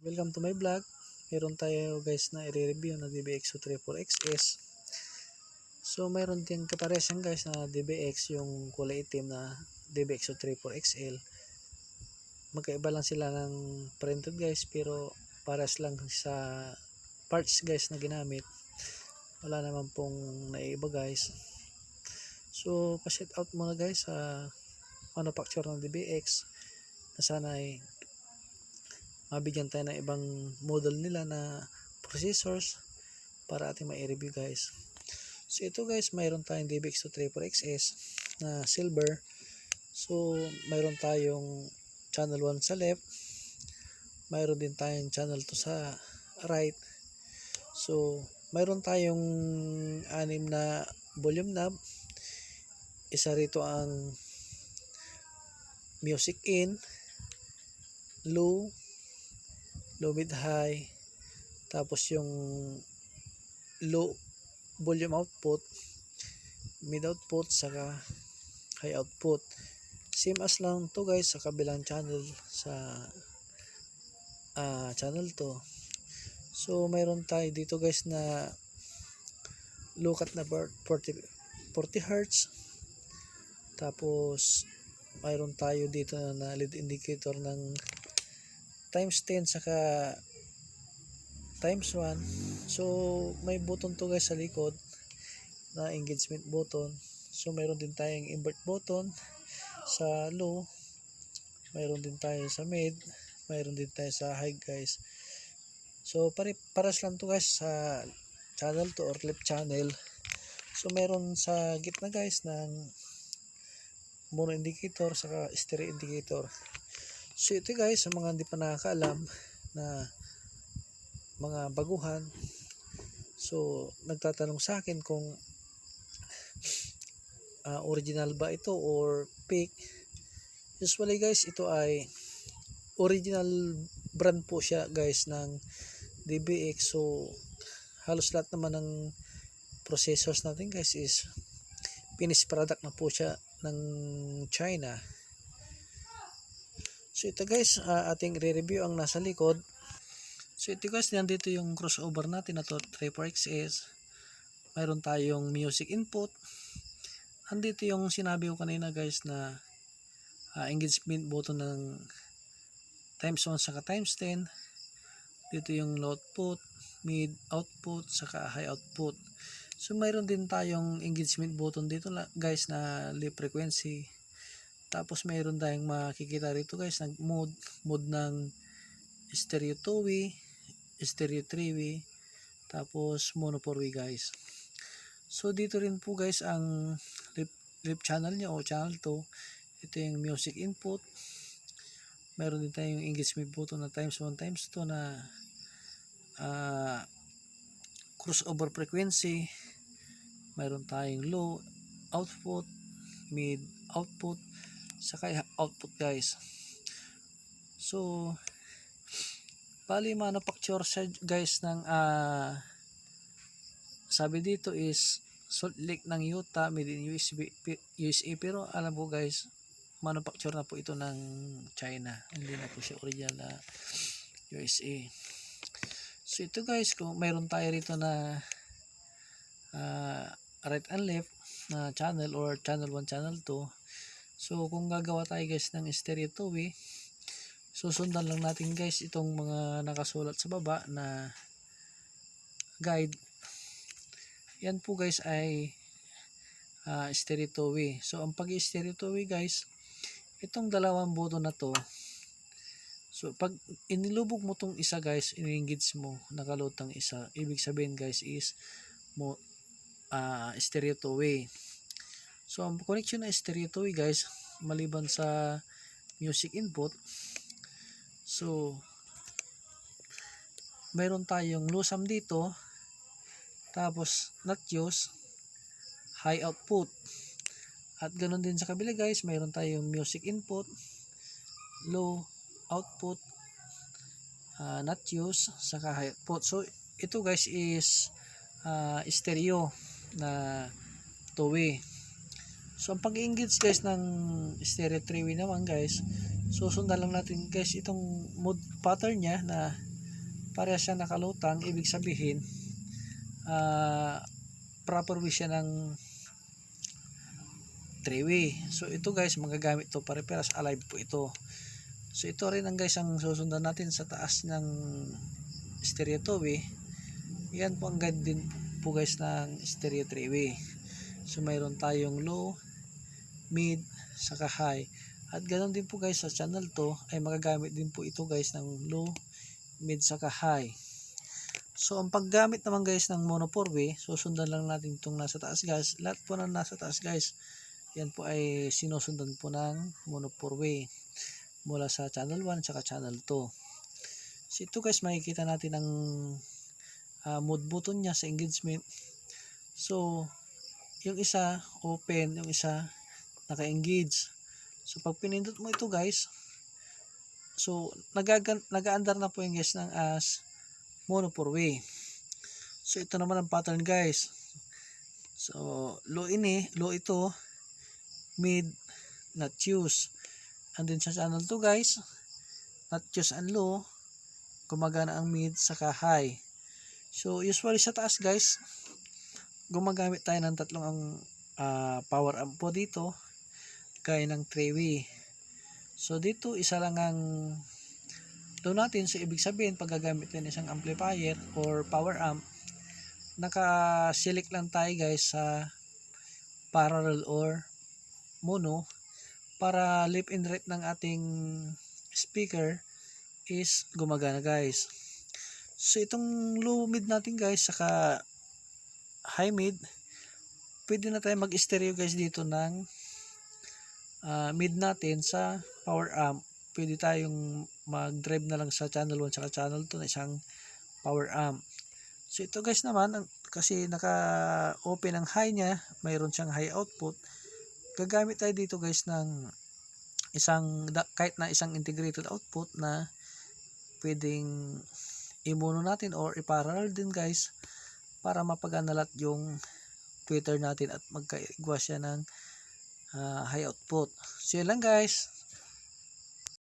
Welcome to my vlog. Meron tayo guys na i-review na DBX234XS. So meron din kaparesan guys na DBX yung kulay itim na DBX234XL. Magkaiba lang sila ng printed guys, pero pares lang sa parts guys na ginamit. Wala naman pong naiiba guys. So pa-set out muna guys sa manufacturer ng DBX na sana ay mabigyan tayo ng ibang model nila na processors para ating mai-review guys. So ito guys, mayroon tayong DBX234XS na silver. So mayroon tayong channel 1 sa left, mayroon din tayong channel 2 sa right. So mayroon tayong 6 na volume knob. Isa rito ang music in, low, mid, high, tapos yung low volume output, mid output, saka high output. Same as lang to guys sa kabilang channel, sa channel 2. So mayroon tayo dito guys na low cut na 40 Hz. Tapos mayroon tayo dito na lead indicator ng times 10 saka times 1. So may button to guys sa likod na engagement button. So mayroon din tayong invert button sa low, mayroon din tayo sa mid, mayroon din tayo sa high guys. So paras lang to guys sa channel 2 or left channel. So mayroon sa gitna guys ng mono indicator saka stereo indicator. So ito guys, sa mga hindi pa nakakaalam na mga baguhan, so nagtatanong sa akin kung original ba ito or fake. Usually guys, ito ay original brand po siya guys ng DBX. So halos lahat naman ng processors natin guys is finished product na po siya ng China. So ito guys, ating re-review ang nasa likod. So ito guys, nandito yung crossover natin na to 34XS. Mayroon tayong music input. Andito yung sinabi ko kanina guys na engagement button ng times 1 saka times 10. Dito yung low output, mid output, saka high output. So mayroon din tayong engagement button dito guys na low frequency. Tapos mayroon tayong makikita rito guys ng mode ng stereo 2-way, stereo 3-way, tapos mono 4-way guys. So dito rin po guys ang left channel niya o channel 2. Ito yung music input. Mayroon din tayong engagement button na times 1 times 2 na crossover frequency. Mayroon tayong low output, mid output, saka output guys. So bali manufacture siya guys ng sabi dito is Salt Lake ng Utah, made in USA, pero alam ko guys, manufacture na po ito ng China, hindi na po siya original na USA. So ito guys, kung mayroon tayo rito na right and left na channel or channel 1, channel 2. So kung gagawa tayo guys ng stereo 2-way, susundan lang natin guys itong mga nakasulat sa baba na guide. Yan po guys ay stereo 2-way. So ang pag-stereo 2-way guys, itong dalawang button na to, so pag inilubog mo tong isa guys, in-engage mo, nakaload ng isa, ibig sabihin guys is stereo 2-way. So ang connection na stereo 2-way guys, maliban sa music input, so mayroon tayong low sum dito, tapos not use, high output. At ganoon din sa kabila guys, mayroon tayong music input, low output, not use, saka high output. So ito guys is stereo na 2-way. So ang pag-engage guys ng stereo 3-way naman guys, susundan lang natin guys itong mode pattern niya na parehas siya nakalutang, ibig sabihin proper way siya ng 3-way. So ito guys, magagamit to pare-parehas, alive po ito. So ito rin ang guys ang susundan natin sa taas ng stereo 2-way. Yan po ang guide din po guys ng stereo 3-way. So mayroon tayong low, mid, saka high. At ganoon din po guys sa channel 2 ay magagamit din po ito guys ng low, mid, saka high. So ang paggamit naman guys ng mono 4-way, susundan lang natin itong nasa taas guys. Lahat po na nasa taas guys, yan po ay sinusundan po ng mono 4-way mula sa channel 1 saka channel 2. So ito guys, makikita natin ang mode button niya sa engagement. So yung isa open, yung isa naka-engage. So pag pinindot mo ito guys, so nag-aandar na po yung guys ng as mono 4-way. So ito naman ang pattern guys. So low ito, mid, not choose. And then sa channel 2 guys, not choose and low, gumagana ang mid saka high. So usually sa taas guys, gumagamit tayo ng tatlong ang power amp po dito, gaya ng 3-way. So dito isa lang ang low natin. So ibig sabihin pag gagamit tayo ng isang amplifier or power amp, naka-select lang tayo guys sa parallel or mono para left and right ng ating speaker is gumagana guys. So itong low mid natin guys saka high mid, pwede na tayo mag-stereo guys dito ng mid natin sa power amp. Pwede tayong mag-drive na lang sa channel 1 saka channel 2 na isang power amp. So ito guys naman, kasi naka-open ang high niya, mayroon siyang high output. Gagamit tayo dito guys ng kahit na isang integrated output na pwedeng i-mono natin or i-parallel din guys para mapagana lahat yung tweeter natin at magkaigwa siya ng high output. So yun lang guys.